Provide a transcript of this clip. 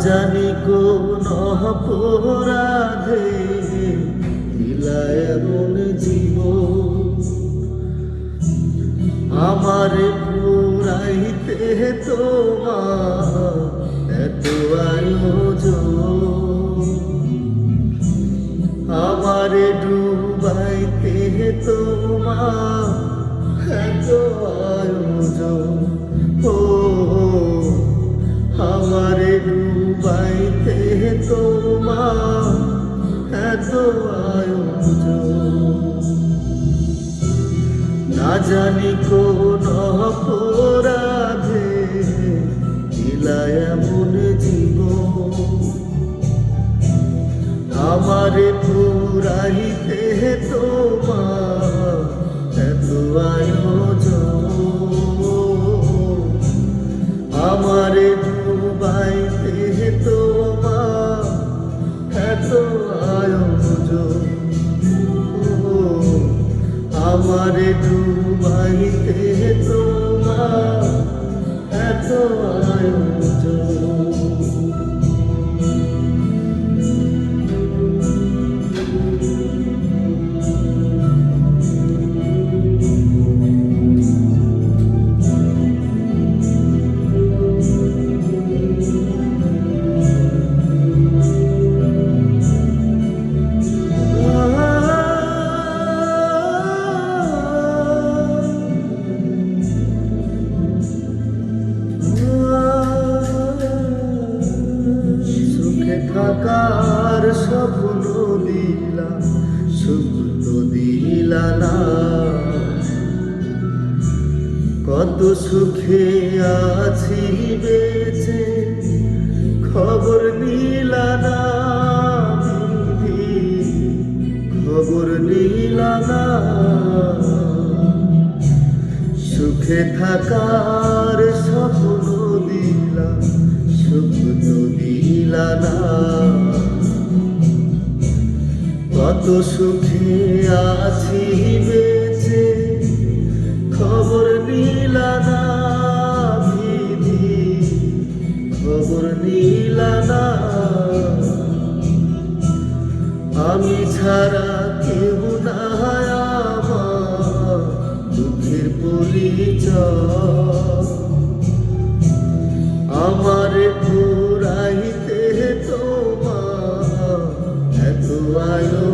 জানি কোন অপরাধে দিলা এমন জীবন, আমারে পুরাইতে তোমার এত আয়োজন, আমারে ডুবাইতে তোমার এত আয়োজন। ও আমারে ডুবাইতে তোমার এত আয়োজন, না জানি কোন অপরাধে দিলা এমন জীবন, আমারে পুরাইতে তোমার এত আয়োজন, আমারে ডুবাইতে তোমার এত আয়োজন, আমারে ডুবাইতে তোমার এত আয়োজন। থাকার স্বপ্ন দিলা, সুখ তো দিলা না, কত সুখে আছি বেঁচে খবর নিলা না, খবর নিলা না, সুখে থাকার স্বপ্ন দিলা, সুখ তো দিলা না, কত সুখে আছি বেঁচে খবর নিলা না, বিধি খবর নিলা না, আমি ছাড়া কেউ না আমার দুঃখের পরিচয়, আমারে পুরাইতে তোমার এত আয়োজন।